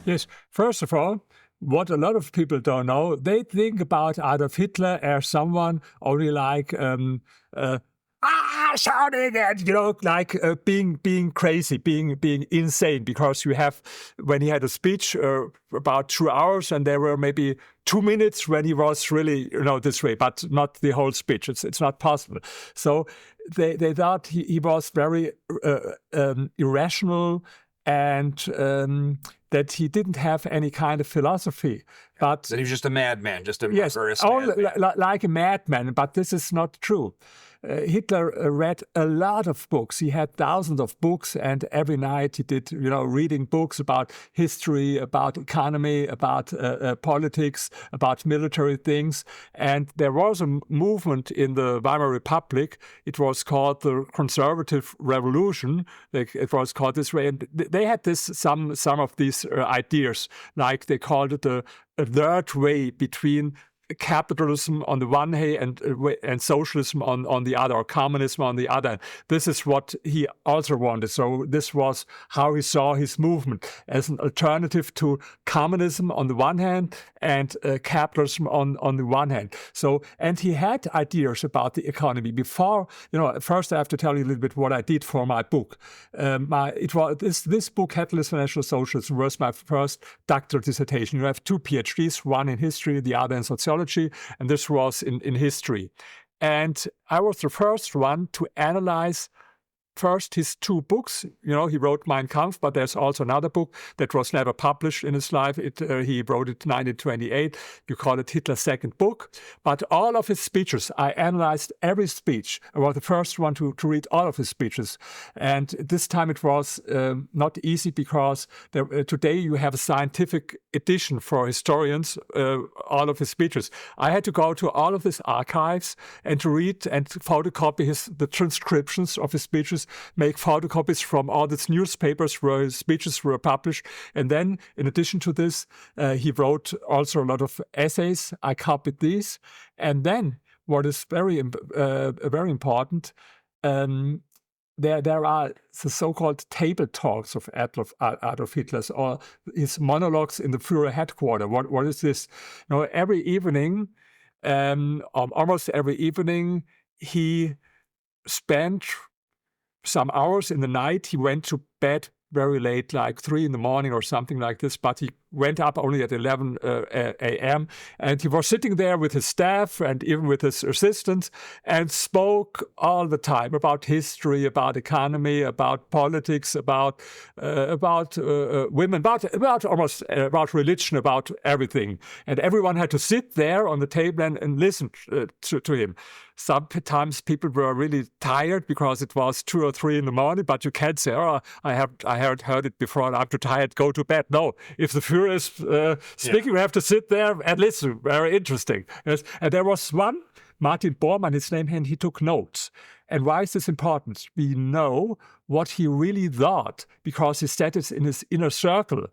Yes, first of all, what a lot of people don't know, they think about Adolf Hitler as someone only like shouting and like being crazy, being insane. Because you have, when he had a speech about 2 hours, and there were maybe 2 minutes when he was really this way, but not the whole speech. It's not possible. So they thought he was very irrational, and that he didn't have any kind of philosophy. But that he was just a madman, just a yes, murderous madman. like a madman. But this is not true. Hitler read a lot of books. He had thousands of books, and every night he did, reading books about history, about economy, about politics, about military things. And there was a movement in the Weimar Republic. It was called the Conservative Revolution. It was called this way, and they had some of these ideas, like they called it a third way between capitalism on the one hand and socialism on the other, or communism on the other. This is what he also wanted. So this was how he saw his movement, as an alternative to communism on the one hand and capitalism on the one hand. So, and he had ideas about the economy before. First I have to tell you a little bit what I did for my book. This book, Capitalism and National Socialism, was my first doctoral dissertation. You have 2 PhDs, one in history, the other in sociology. And this was in history. And I was the first one to analyze first his 2 books. He wrote Mein Kampf, but there's also another book that was never published in his life. He wrote it in 1928. You call it Hitler's second book. But all of his speeches, I analyzed every speech. I was the first one to read all of his speeches. And this time it was not easy, because today you have a scientific edition for historians, all of his speeches. I had to go to all of his archives and to read and photocopy the transcriptions of his speeches, make photocopies from all these newspapers where his speeches were published. And then, in addition to this, he wrote also a lot of essays. I copied these. And then, what is very important, there are the so-called table talks of Adolf Hitler, or his monologues in the Führer headquarters. What is this? Every evening, almost every evening, he spent some hours in the night. He went to bed very late, like 3 in the morning or something like this, but he went up only at 11 a.m. And he was sitting there with his staff and even with his assistants, and spoke all the time about history, about economy, about politics, about women, about religion, about everything. And everyone had to sit there on the table and listen to him. Sometimes people were really tired because it was 2 or 3 in the morning, but you can't say, "Oh, I heard it before and I'm too tired, go to bed." No, if the Führer is speaking, you have to sit there and listen. Very interesting. Yes. And there was one, Martin Bormann, his name, and he took notes. And why is this important? We know what he really thought, because he said it in his inner circle,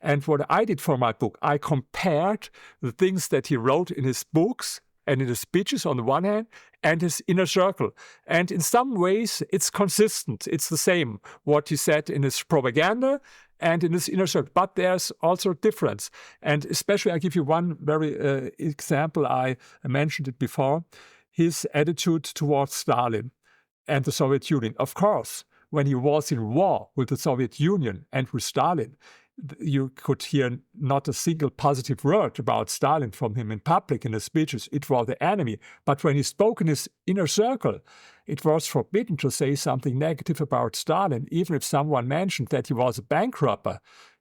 And what I did for my book, I compared the things that he wrote in his books and in his speeches on the one hand, and his inner circle. And in some ways, it's consistent. It's the same, what he said in his propaganda and in his inner circle. But there's also a difference. And especially, I give you one very example. I mentioned it before. His attitude towards Stalin and the Soviet Union. Of course, when he was in war with the Soviet Union and with Stalin, you could hear not a single positive word about Stalin from him in public in his speeches. It was the enemy. But when he spoke in his inner circle, it was forbidden to say something negative about Stalin, even if someone mentioned that he was a bank robber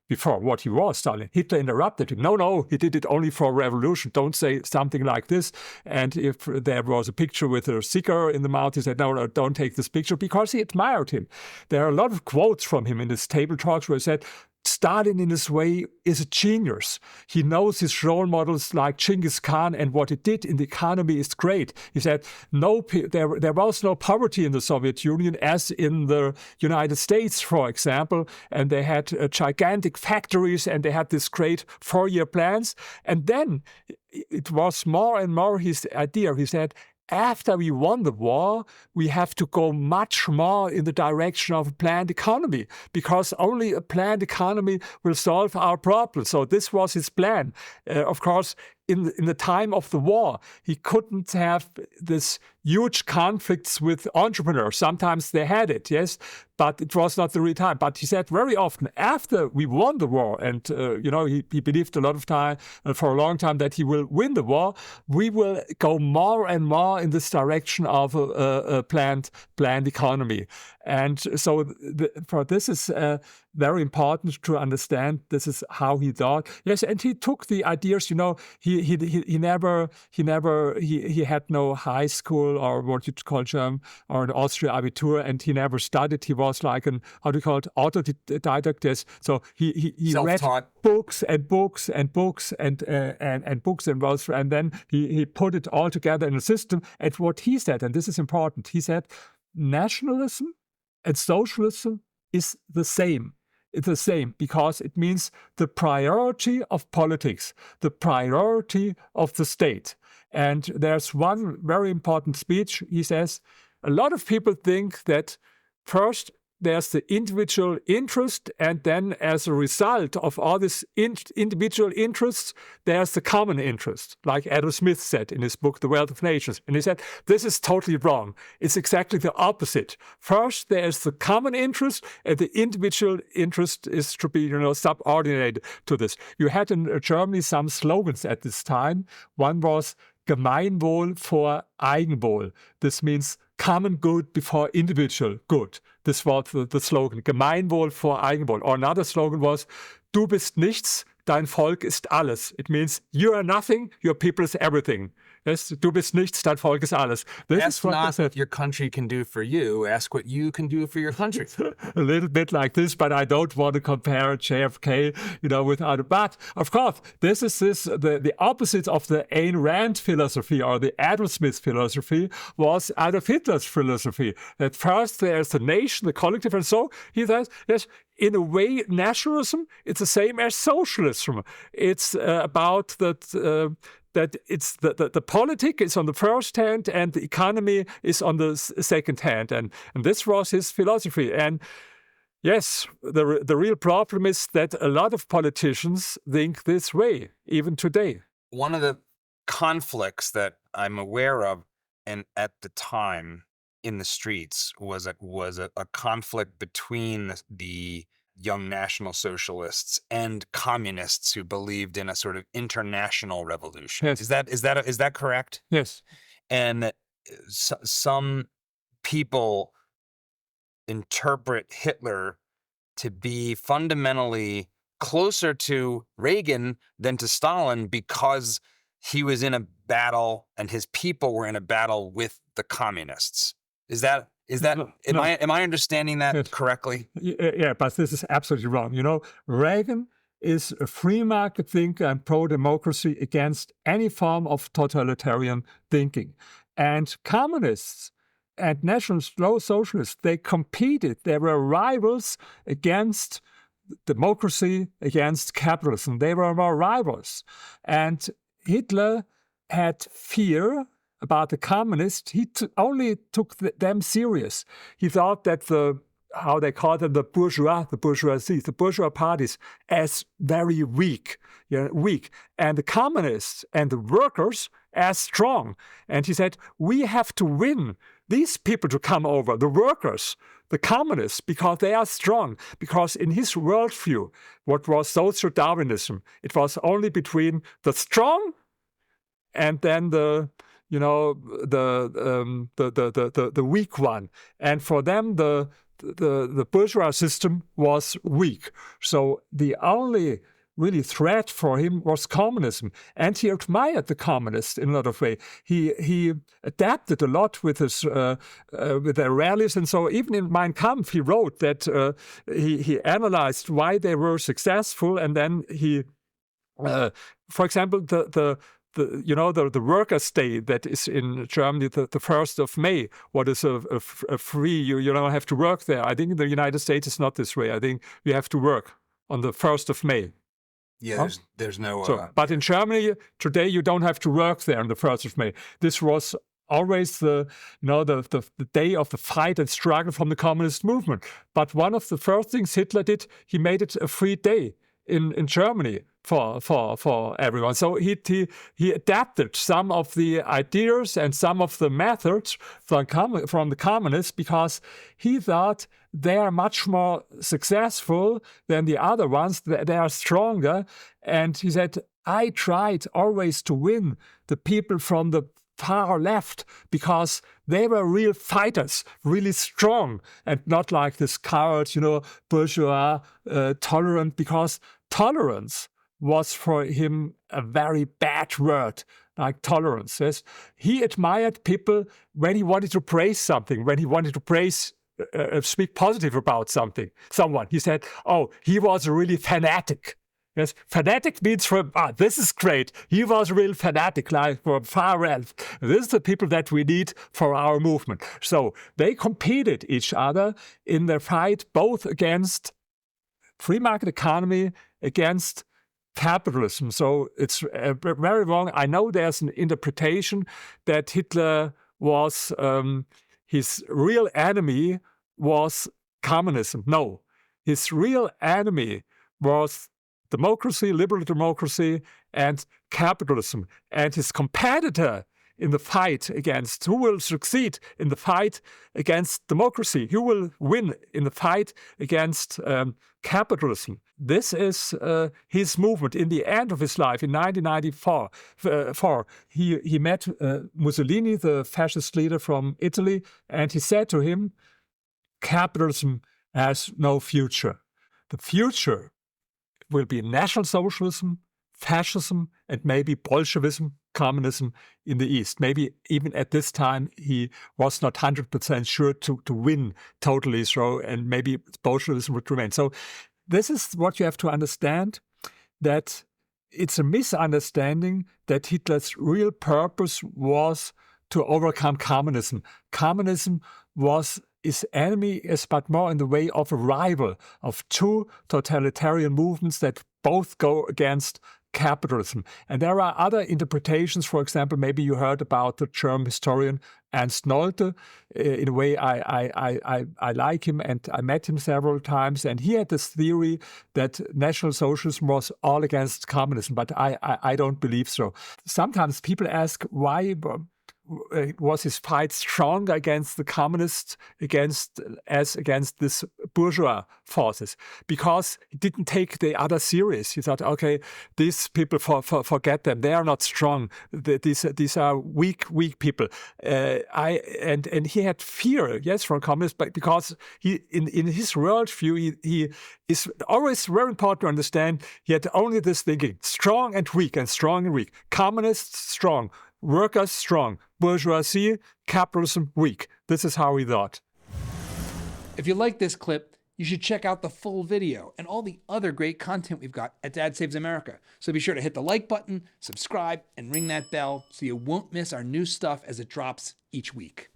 before what he was, Stalin. Hitler interrupted him. No, he did it only for revolution. Don't say something like this. And if there was a picture with a cigar in the mouth, he said, no, don't take this picture, because he admired him. There are a lot of quotes from him in his table talks where he said, Stalin, in his way, is a genius. He knows his role models like Genghis Khan, and what he did in the economy is great. He said, there was no poverty in the Soviet Union as in the United States, for example, and they had gigantic factories, and they had this great 4-year plans. And then it was more and more his idea. He said, after we won the war, we have to go much more in the direction of a planned economy, because only a planned economy will solve our problems. So this was his plan. Of course, in the time of the war, he couldn't have this huge conflicts with entrepreneurs. Sometimes they had it, yes, but it was not the real time. But he said very often, after we won the war, and he believed a lot of time, for a long time, that he will win the war, we will go more and more in this direction of a planned economy. And so for this is very important to understand. This is how he thought. Yes, and he took the ideas. He had no high school, or what you call German, or an Austrian Abitur, and he never studied. He was like an, how do you call it, autodidact. So he read books and books and books and books and then he put it all together in a system. And what he said, and this is important, he said, nationalism and socialism is the same. It's the same because it means the priority of politics, the priority of the state. And there's one very important speech. He says, a lot of people think that first there's the individual interest, and then as a result of all these individual interests, there's the common interest, like Adam Smith said in his book, The Wealth of Nations. And he said, this is totally wrong. It's exactly the opposite. First, there's the common interest, and the individual interest is to be, subordinated to this. You had in Germany some slogans at this time. One was Gemeinwohl vor Eigenwohl. This means common good before individual good. This was the slogan, Gemeinwohl vor Eigenwohl. Or another slogan was, Du bist nichts, dein Volk ist alles. It means you are nothing, your people is everything. Yes, du bist nichts, dein Volk ist alles. Ask not what your country can do for you, ask what you can do for your country. A little bit like this, but I don't want to compare JFK, with other. But of course, this is the opposite of the Ayn Rand philosophy or the Adam Smith philosophy was Adolf Hitler's philosophy. That first there's the nation, the collective, and so he says, yes, in a way, nationalism, it's the same as socialism. It's about that it's the politic is on the first hand and the economy is on the second hand. And this was his philosophy. And yes, the real problem is that a lot of politicians think this way, even today. One of the conflicts that I'm aware of, and at the time in the streets, was a conflict between the young National Socialists and communists who believed in a sort of international revolution. Yes. Is that correct? Yes. And some people interpret Hitler to be fundamentally closer to Reagan than to Stalin because he was in a battle and his people were in a battle with the communists. Am I understanding that correctly? Yeah, but this is absolutely wrong. Reagan is a free market thinker and pro-democracy against any form of totalitarian thinking. And communists and National Socialists, they competed. They were rivals against democracy, against capitalism. They were more rivals. And Hitler had fear about the communists. He only took them serious. He thought that how they called them, the bourgeoisie, the bourgeois parties, as very weak, and the communists and the workers as strong. And he said, we have to win these people to come over, the workers, the communists, because they are strong. Because in his worldview, what was social Darwinism, it was only between the strong and then the weak one. And for them, the bourgeois system was weak. So the only really threat for him was communism. And he admired the communists in a lot of ways. He adapted a lot with their rallies. And so even in Mein Kampf, he wrote that he analyzed why they were successful. And then he, for example, the Workers' Day that is in Germany, the 1st of May, what is a free, you don't have to work there. I think in the United States it's not this way. I think you have to work on the 1st of May. Yeah, there's no... But in Germany, today you don't have to work there on the 1st of May. This was always the day of the fight and struggle from the communist movement. But one of the first things Hitler did, he made it a free day in Germany for everyone. So he adapted some of the ideas and some of the methods from the communists, because he thought they are much more successful than the other ones. They are stronger. And he said, I tried always to win the people from the far left, because they were real fighters, really strong, and not like this coward, bourgeois, tolerant, because tolerance was for him a very bad word, like tolerance. Yes? He admired people when he wanted to praise something, when he wanted to speak positive about someone. He said, oh, he was a really fanatic. Yes, fanatic means this is great. He was a real fanatic, like from far left. This is the people that we need for our movement. So they competed each other in their fight, both against free market economy, against capitalism. So it's very wrong. I know there's an interpretation that Hitler was, his real enemy was communism. No, his real enemy was democracy, liberal democracy, and capitalism. And his competitor in the fight against, who will succeed in the fight against democracy, who will win in the fight against capitalism. This is his movement. In the end of his life, in 1994, he met Mussolini, the fascist leader from Italy, and he said to him, capitalism has no future. The future will be National Socialism, fascism, and maybe Bolshevism, communism in the East. Maybe even at this time he was not 100% sure to win totally, so, and maybe Bolshevism would remain. So this is what you have to understand, that it's a misunderstanding that Hitler's real purpose was to overcome communism. Communism was his enemy, is but more in the way of a rival of two totalitarian movements that both go against capitalism. And there are other interpretations. For example, maybe you heard about the German historian Ernst Nolte. In a way, I like him, and I met him several times. And he had this theory that National Socialism was all against communism, but I don't believe so. Sometimes people ask, why was his fight stronger against the communists against this bourgeois forces? Because he didn't take the other serious. He thought, okay, these people, forget them. They are not strong. These are weak people. And he had fear, yes, from communists, but because in his worldview, he is always very important to understand. He had only this thinking: strong and weak, and strong and weak. Communists strong. Workers strong, bourgeoisie, capitalism weak. This is how he thought. If you like this clip, you should check out the full video and all the other great content we've got at Dad Saves America. So be sure to hit the like button, subscribe, and ring that bell so you won't miss our new stuff as it drops each week.